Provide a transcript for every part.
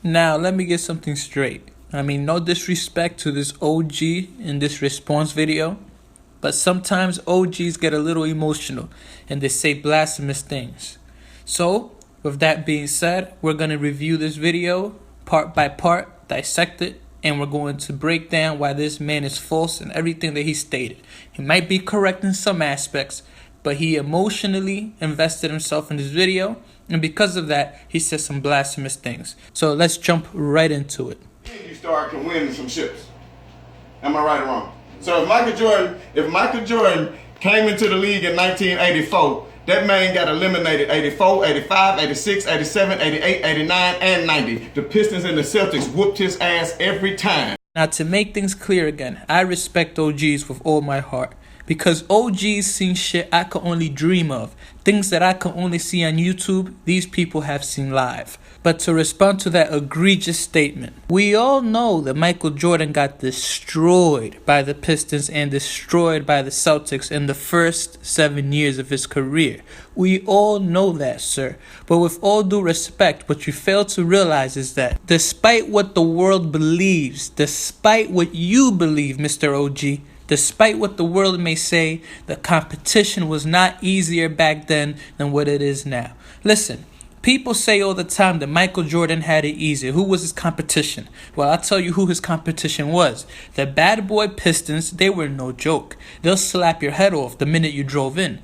Now, let me get something straight. I mean, no disrespect to this OG in this response video, but sometimes OGs get a little emotional and they say blasphemous things. So, with that being said, we're going to review this video part by part, dissect it, and we're going to break down why this man is false in everything that he stated. He might be correct in some aspects, but he emotionally invested himself in this video, and because of that, he said some blasphemous things. So let's jump right into it. You start to win some ships. Am I right or wrong? So if Michael Jordan came into the league in 1984, that man got eliminated 84, 85, 86, 87, 88, 89, and 90. The Pistons and the Celtics whooped his ass every time. Now, to make things clear again, I respect OGs with all my heart. Because OGs seen shit I could only dream of. Things that I could only see on YouTube, these people have seen live. But to respond to that egregious statement, we all know that Michael Jordan got destroyed by the Pistons and destroyed by the Celtics in the first 7 years of his career. We all know that, sir. But with all due respect, what you fail to realize is that despite what the world believes, despite what you believe, Mr. OG, despite what the world may say, the competition was not easier back then than what it is now. Listen, people say all the time that Michael Jordan had it easier. Who was his competition? Well, I'll tell you who his competition was. The bad boy Pistons, they were no joke. They'll slap your head off the minute you drove in.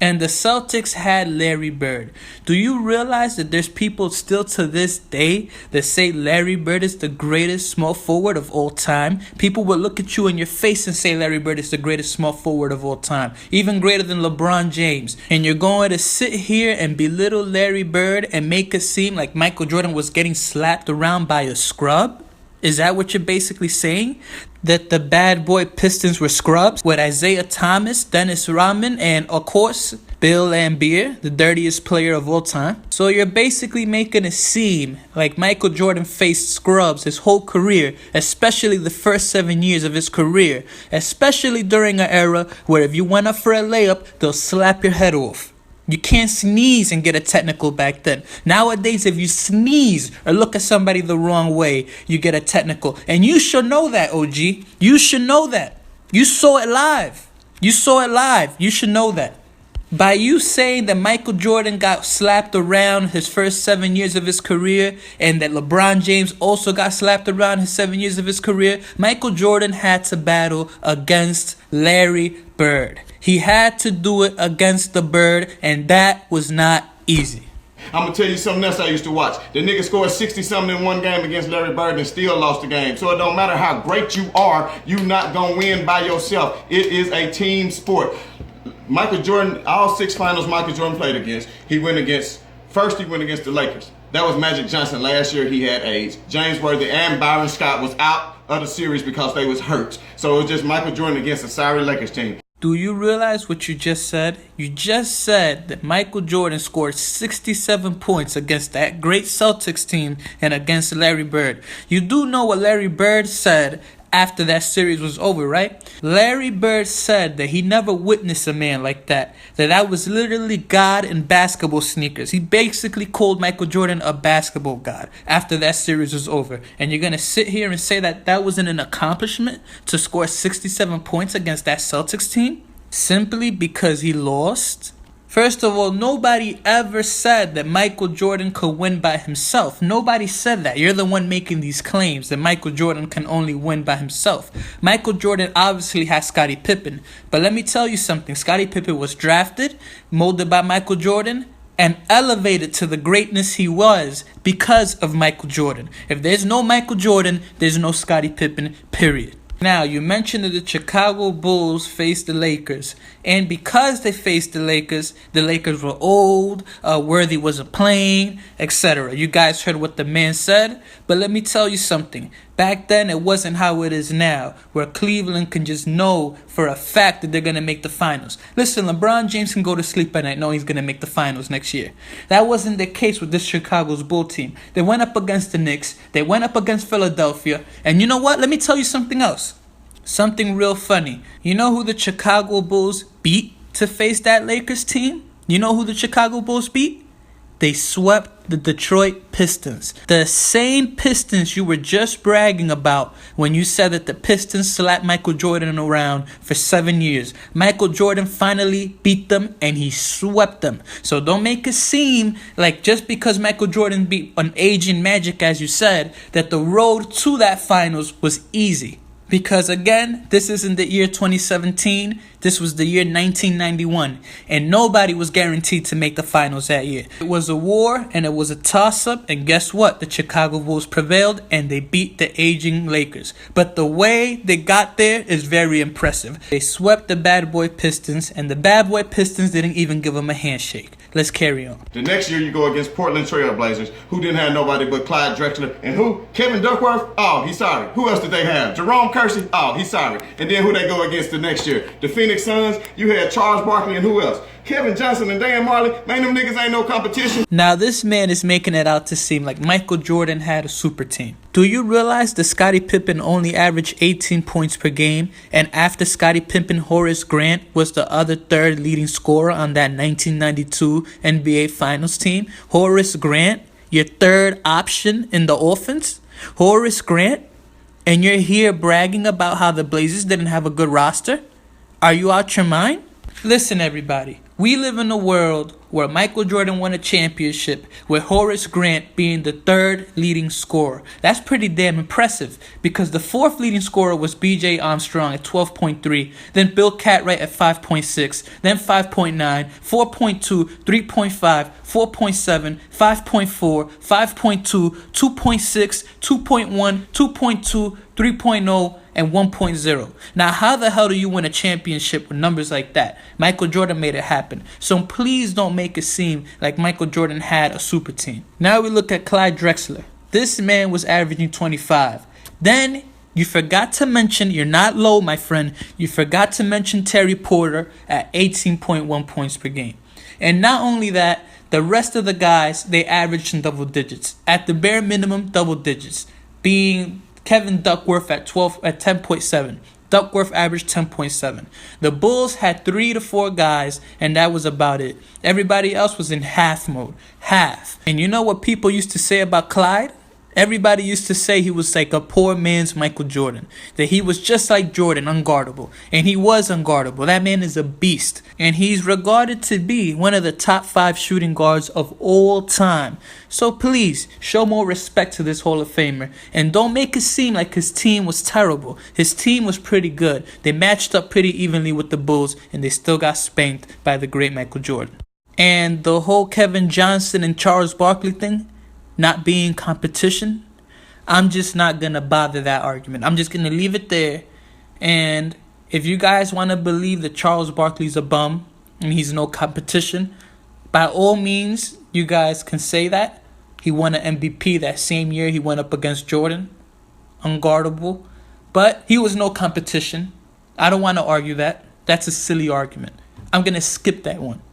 And the Celtics had Larry Bird. Do you realize that there's people still to this day that say Larry Bird is the greatest small forward of all time? People will look at you in your face and say Larry Bird is the greatest small forward of all time, even greater than LeBron James. And you're going to sit here and belittle Larry Bird and make it seem like Michael Jordan was getting slapped around by a scrub? Is that what you're basically saying? That the bad boy Pistons were scrubs with Isaiah Thomas, Dennis Rodman, and of course, Bill Laimbeer, the dirtiest player of all time. So you're basically making it seem like Michael Jordan faced scrubs his whole career, especially the first 7 years of his career, especially during an era where if you went up for a layup, they'll slap your head off. You can't sneeze and get a technical back then. Nowadays, if you sneeze or look at somebody the wrong way, you get a technical. And you should know that, OG. You should know that. You saw it live. You saw it live. You should know that. By you saying that Michael Jordan got slapped around his first 7 years of his career and that LeBron James also got slapped around his 7 years of his career, Michael Jordan had to battle against Larry Bird. He had to do it against the Bird, and that was not easy. I'm going to tell you something else I used to watch. The nigga scored 60-something in one game against Larry Bird and still lost the game. So it don't matter how great you are, you not going to win by yourself. It is a team sport. Michael Jordan, all 6 finals Michael Jordan played against, he went against the Lakers. That was Magic Johnson. Last year he had AIDS. James Worthy and Byron Scott was out of the series because they was hurt. So it was just Michael Jordan against a sorry Lakers team. Do you realize what you just said? You just said that Michael Jordan scored 67 points against that great Celtics team and against Larry Bird. You do know what Larry Bird said after that series was over, right? Larry Bird said that he never witnessed a man like that. That was literally God in basketball sneakers. He basically called Michael Jordan a basketball god after that series was over. And you're going to sit here and say that that wasn't an accomplishment to score 67 points against that Celtics team? Simply because he lost? First of all, nobody ever said that Michael Jordan could win by himself. Nobody said that. You're the one making these claims that Michael Jordan can only win by himself. Michael Jordan obviously has Scottie Pippen. But let me tell you something. Scottie Pippen was drafted, molded by Michael Jordan, and elevated to the greatness he was because of Michael Jordan. If there's no Michael Jordan, there's no Scottie Pippen, period. Now, you mentioned that the Chicago Bulls faced the Lakers. And because they faced the Lakers were old, Worthy wasn't playing, etc. You guys heard what the man said. But let me tell you something. Back then, it wasn't how it is now, where Cleveland can just know for a fact that they're going to make the finals. Listen, LeBron James can go to sleep at night knowing he's going to make the finals next year. That wasn't the case with this Chicago's Bull team. They went up against the Knicks. They went up against Philadelphia. And you know what? Let me tell you something else. Something real funny. You know who the Chicago Bulls beat to face that Lakers team? You know who the Chicago Bulls beat? They swept the Detroit Pistons. The same Pistons you were just bragging about when you said that the Pistons slapped Michael Jordan around for 7 years. Michael Jordan finally beat them and he swept them. So don't make it seem like just because Michael Jordan beat an aging Magic, as you said, that the road to that finals was easy. Because again, this isn't the year 2017, this was the year 1991, and nobody was guaranteed to make the finals that year. It was a war and it was a toss-up, and guess what? The Chicago Bulls prevailed and they beat the aging Lakers. But the way they got there is very impressive. They swept the bad boy Pistons, and the bad boy Pistons didn't even give them a handshake. Let's carry on. The next year you go against Portland Trail Blazers, who didn't have nobody but Clyde Drexler, and who? Kevin Duckworth? Oh, he's sorry. Who else did they have? Jerome Kersey? Oh, he's sorry. And then who they go against the next year? The Phoenix Suns, you had Charles Barkley, and who else? Kevin Johnson and Dan Marley. Man, them niggas ain't no competition. Now this man is making it out to seem like Michael Jordan had a super team. Do you realize that Scottie Pippen only averaged 18 points per game, and after Scottie Pippen, Horace Grant was the other third leading scorer on that 1992 NBA Finals team? Horace Grant, your third option in the offense? Horace Grant? And you're here bragging about how the Blazers didn't have a good roster? Are you out your mind? Listen, everybody. We live in a world where Michael Jordan won a championship with Horace Grant being the third leading scorer. That's pretty damn impressive because the fourth leading scorer was B.J. Armstrong at 12.3, then Bill Cartwright at 5.6, then 5.9, 4.2, 3.5, 4.7, 5.4, 5.2, 2.6, 2.1, 2.2, 3.0, and 1.0. Now, how the hell do you win a championship with numbers like that? Michael Jordan made it happen. So please don't make it seem like Michael Jordan had a super team. Now we look at Clyde Drexler. This man was averaging 25. Then you forgot to mention, you're not low, my friend. You forgot to mention Terry Porter at 18.1 points per game. And not only that, the rest of the guys, they averaged in double digits. At the bare minimum, double digits. Being Kevin Duckworth at 10.7. Duckworth averaged 10.7. The Bulls had 3 to 4 guys, and that was about it. Everybody else was in half mode. Half. And you know what people used to say about Clyde? Everybody used to say he was like a poor man's Michael Jordan. That he was just like Jordan, unguardable. And he was unguardable. That man is a beast. And he's regarded to be one of the top 5 shooting guards of all time. So please, show more respect to this Hall of Famer. And don't make it seem like his team was terrible. His team was pretty good. They matched up pretty evenly with the Bulls. And they still got spanked by the great Michael Jordan. And the whole Kevin Johnson and Charles Barkley thing, not being competition, I'm just not going to bother that argument. I'm just going to leave it there. And if you guys want to believe that Charles Barkley's a bum and he's no competition, by all means, you guys can say that. He won an MVP that same year he went up against Jordan. Unguardable. But he was no competition. I don't want to argue that. That's a silly argument. I'm going to skip that one.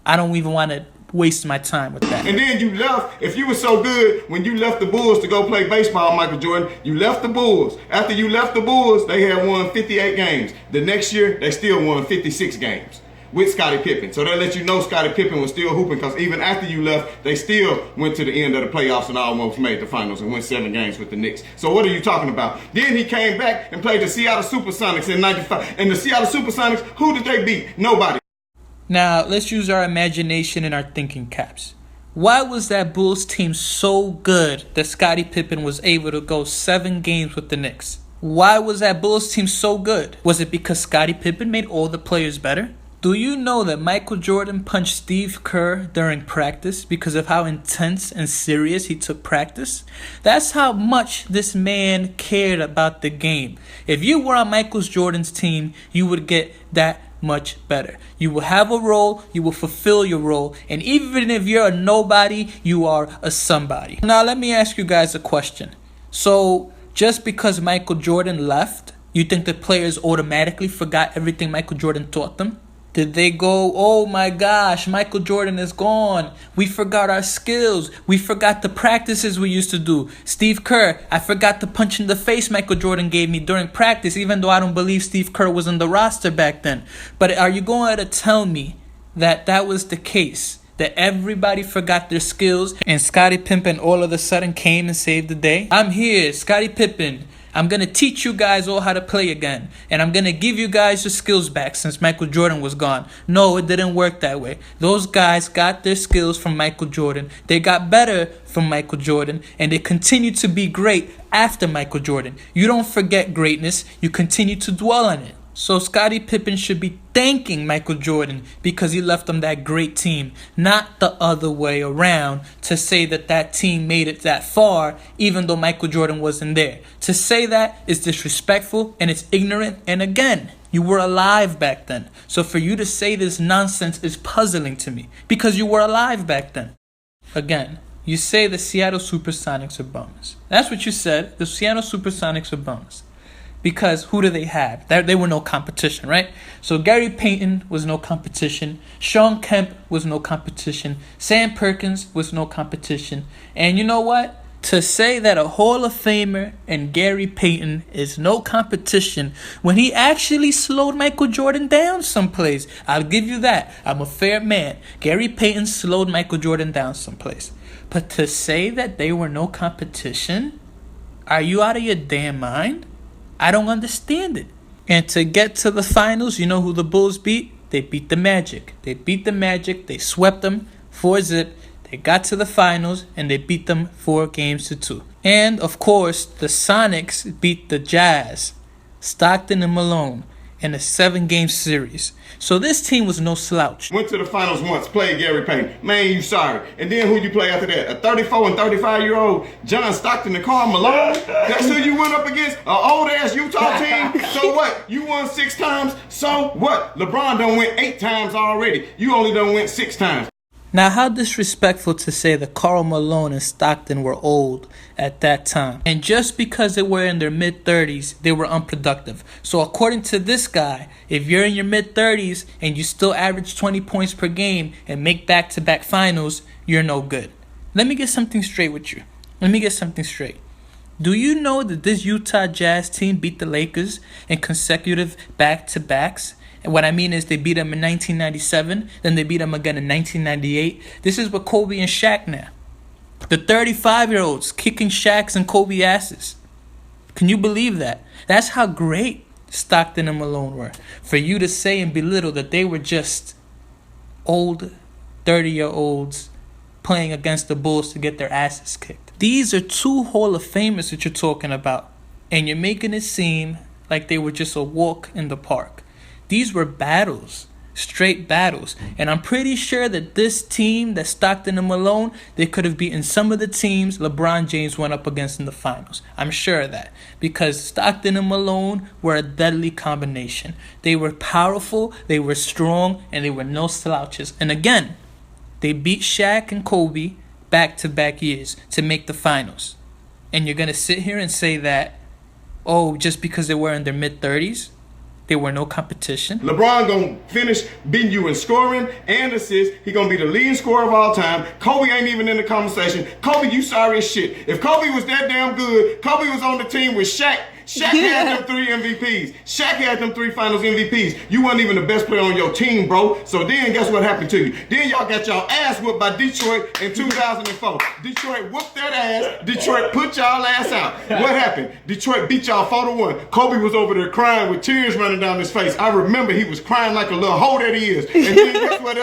I don't even want to waste my time with that. And then you left. If you were so good when you left the Bulls to go play baseball, Michael Jordan, you left the Bulls. After you left the Bulls, they had won 58 games. The next year, they still won 56 games with Scottie Pippen. So that lets you know Scottie Pippen was still hooping, because even after you left, they still went to the end of the playoffs and almost made the finals and won 7 games with the Knicks. So what are you talking about? Then he came back and played the Seattle Supersonics in 95. And the Seattle Supersonics, who did they beat? Nobody. Now, let's use our imagination and our thinking caps. Why was that Bulls team so good that Scottie Pippen was able to go 7 games with the Knicks? Why was that Bulls team so good? Was it because Scottie Pippen made all the players better? Do you know that Michael Jordan punched Steve Kerr during practice because of how intense and serious he took practice? That's how much this man cared about the game. If you were on Michael Jordan's team, you would get that much better. You will have a role, you will fulfill your role, and even if you're a nobody, you are a somebody. Now let me ask you guys a question. So just because Michael Jordan left, you think the players automatically forgot everything Michael Jordan taught them? Did they go, oh my gosh, Michael Jordan is gone. We forgot our skills. We forgot the practices we used to do. Steve Kerr, I forgot the punch in the face Michael Jordan gave me during practice, even though I don't believe Steve Kerr was on the roster back then. But are you going to tell me that that was the case? that everybody forgot their skills and Scottie Pippen all of a sudden came and saved the day? I'm here, Scottie Pippen. I'm going to teach you guys all how to play again. And I'm going to give you guys your skills back since Michael Jordan was gone. No, it didn't work that way. Those guys got their skills from Michael Jordan. They got better from Michael Jordan. And they continue to be great after Michael Jordan. You don't forget greatness. You continue to dwell on it. So Scottie Pippen should be thanking Michael Jordan because he left them that great team, not the other way around to say that that team made it that far even though Michael Jordan wasn't there. To say that is disrespectful and it's ignorant, and again, you were alive back then. So for you to say this nonsense is puzzling to me because you were alive back then. Again, you say the Seattle Supersonics are bums. That's what you said. The Seattle Supersonics are bums. Because who do they have? They were no competition, right? So Gary Payton was no competition. Shawn Kemp was no competition. Sam Perkins was no competition. And you know what? To say that a Hall of Famer and Gary Payton is no competition when he actually slowed Michael Jordan down someplace. I'll give you that. I'm a fair man. Gary Payton slowed Michael Jordan down someplace. But to say that they were no competition? Are you out of your damn mind? I don't understand it. And to get to the finals, you know who the Bulls beat? They beat the Magic. They beat the Magic. They swept them 4-0. They got to the finals and they beat them 4-2. And of course, the Sonics beat the Jazz, Stockton and Malone, in a 7-game series. So this team was no slouch. Went to the finals once, played Gary Payton. Man, you sorry. And then who you play after that? A 34 and 35-year-old John Stockton and Karl Malone? That's who you went up against? An old-ass Utah team? So what? You won 6 times? So what? LeBron done went 8 times already. You only done went 6 times. Now, how disrespectful to say that Karl Malone and Stockton were old at that time. And just because they were in their mid-30s, they were unproductive. So according to this guy, if you're in your mid-30s and you still average 20 points per game and make back-to-back finals, you're no good. Let me get something straight with you. Do you know that this Utah Jazz team beat the Lakers in consecutive back-to-backs? And what I mean is they beat them in 1997, then they beat them again in 1998. This is with Kobe and Shaq now. The 35-year-olds kicking Shaq's and Kobe asses. Can you believe that? That's how great Stockton and Malone were. For you to say and belittle that they were just old 30-year-olds playing against the Bulls to get their asses kicked. These are 2 Hall of Famers that you're talking about. And you're making it seem like they were just a walk in the park. These were battles, straight battles. And I'm pretty sure that this team, that Stockton and Malone, they could have beaten some of the teams LeBron James went up against in the finals. I'm sure of that. Because Stockton and Malone were a deadly combination. They were powerful, they were strong, and they were no slouches. And again, they beat Shaq and Kobe back-to-back years to make the finals. And you're going to sit here and say that, oh, just because they were in their mid-30s, there were no competition. LeBron gonna finish beating you in scoring and assists. He gonna be the leading scorer of all time. Kobe ain't even in the conversation. Kobe, you sorry as shit. If Kobe was that damn good, Kobe was on the team with Shaq. Shaq had them 3 MVPs. Shaq had them 3 finals MVPs. You wasn't even the best player on your team, bro. So then guess what happened to you? Then y'all got y'all ass whooped by Detroit in 2004. Detroit whooped that ass. Detroit put y'all ass out. What happened? Detroit beat y'all 4-1. Kobe was over there crying with tears running down his face. I remember he was crying like a little hoe that he is. And then guess what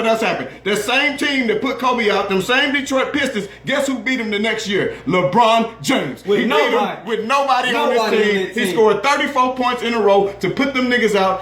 else happened? The same team that put Kobe out, them same Detroit Pistons, guess who beat him the next year? LeBron James. He beat him with nobody on his team. He scored 34 points in a row to put them niggas out.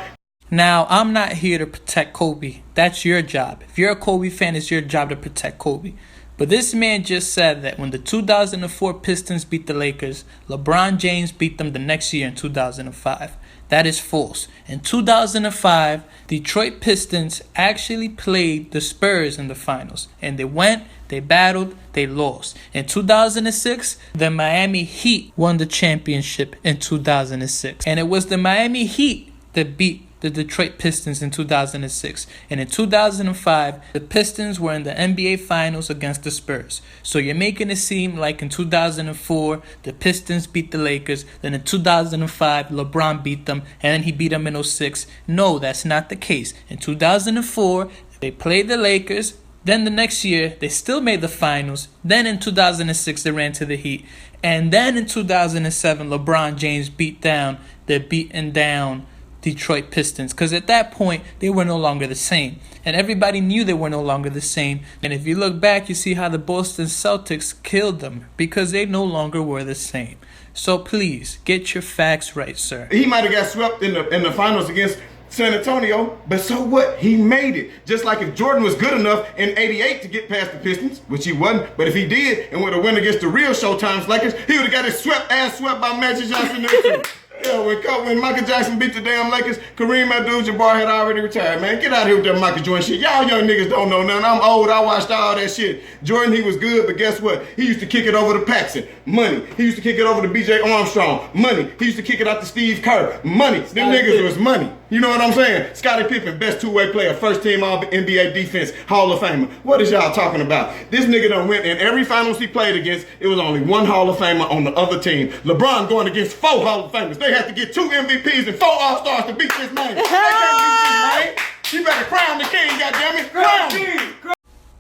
Now, I'm not here to protect Kobe. That's your job. If you're a Kobe fan, it's your job to protect Kobe. But this man just said that when the 2004 Pistons beat the Lakers, LeBron James beat them the next year in 2005. That is false. In 2005, Detroit Pistons actually played the Spurs in the finals. And they went, they battled, they lost. In 2006, the Miami Heat won the championship in 2006. And it was the Miami Heat that beat the Detroit Pistons in 2006. And in 2005, the Pistons were in the NBA Finals against the Spurs. So you're making it seem like in 2004, the Pistons beat the Lakers. Then in 2005, LeBron beat them. And then he beat them in 2006. No, that's not the case. In 2004, They played the Lakers. Then the next year, they still made the finals. Then in 2006, they ran to the Heat. And then in 2007, LeBron James beat down the beaten down Detroit Pistons. Because at that point, they were no longer the same. And everybody knew they were no longer the same. And if you look back, you see how the Boston Celtics killed them. Because they no longer were the same. So please, get your facts right, sir. He might have got swept in the finals against San Antonio, but so what? He made it. Just like if Jordan was good enough in '88 to get past the Pistons, which he wasn't, but if he did and would have went against the real Showtime's Lakers, he would have got his ass swept by Magic Johnson there too. Yeah, when Michael Jackson beat the damn Lakers, Kareem Abdul-Jabbar had already retired, man. Get out of here with that Michael Jordan shit. Y'all young niggas don't know nothing. I'm old. I watched all that shit. Jordan, he was good, but guess what? He used to kick it over to Paxson. Money. He used to kick it over to B.J. Armstrong. Money. He used to kick it out to Steve Kerr. Money. Them niggas was money. You know what I'm saying? Scottie Pippen, best two-way player, first team All-NBA defense, Hall of Famer. What is y'all talking about? This nigga done went in every finals he played against. It was only one Hall of Famer on the other team. LeBron going against 4 Hall of Famers. They had to get 2 MVPs and 4 All-Stars to beat this man. They can't beat this man. You better crown the king, goddammit. Crown him.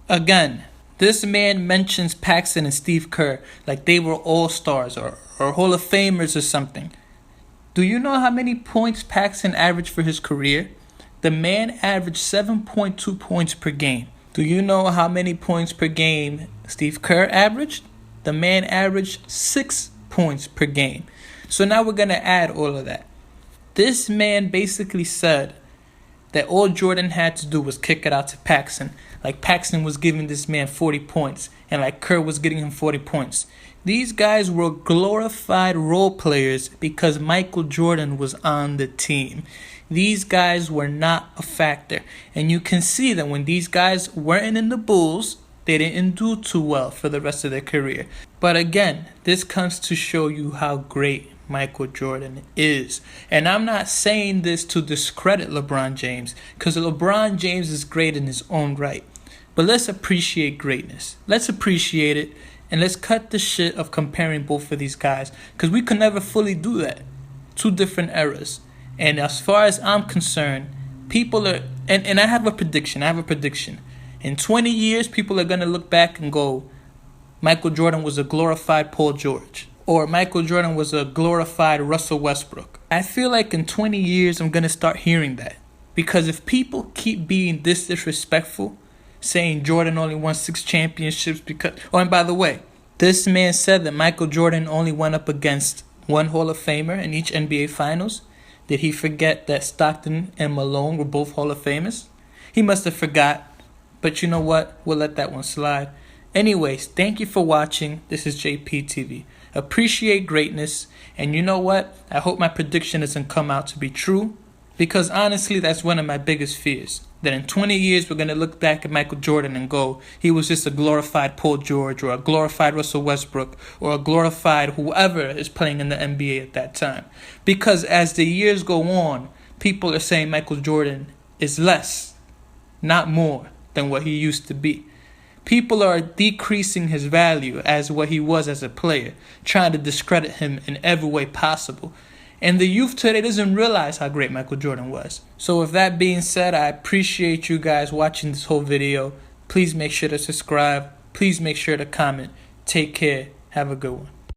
Again, this man mentions Paxson and Steve Kerr like they were all-stars or Hall of Famers or something. Do you know how many points Paxson averaged for his career? The man averaged 7.2 points per game. Do you know how many points per game Steve Kerr averaged? The man averaged 6 points per game. So now we're going to add all of that. This man basically said that all Jordan had to do was kick it out to Paxson. Like Paxson was giving this man 40 points and like Kerr was getting him 40 points. These guys were glorified role players because Michael Jordan was on the team. These guys were not a factor. And you can see that when these guys weren't in the Bulls, they didn't do too well for the rest of their career. But again, this comes to show you how great Michael Jordan is. And I'm not saying this to discredit LeBron James, because LeBron James is great in his own right. But let's appreciate greatness. Let's appreciate it. And let's cut the shit of comparing both of these guys, because we could never fully do that. 2 different eras. And as far as I'm concerned, people are, and I have a prediction. In 20 years, people are going to look back and go, Michael Jordan was a glorified Paul George. Or Michael Jordan was a glorified Russell Westbrook. I feel like in 20 years, I'm going to start hearing that. Because if people keep being this disrespectful, saying Jordan only won 6 championships because... Oh, and by the way, this man said that Michael Jordan only went up against 1 Hall of Famer in each NBA Finals. Did he forget that Stockton and Malone were both Hall of Famers? He must have forgot. But you know what? We'll let that one slide. Anyways, thank you for watching. This is JPTV. Appreciate greatness. And you know what? I hope my prediction doesn't come out to be true. Because honestly, that's one of my biggest fears. That in 20 years, we're going to look back at Michael Jordan and go, he was just a glorified Paul George or a glorified Russell Westbrook or a glorified whoever is playing in the NBA at that time. Because as the years go on, people are saying Michael Jordan is less, not more, than what he used to be. People are decreasing his value as what he was as a player, trying to discredit him in every way possible. And the youth today doesn't realize how great Michael Jordan was. So with that being said, I appreciate you guys watching this whole video. Please make sure to subscribe. Please make sure to comment. Take care. Have a good one.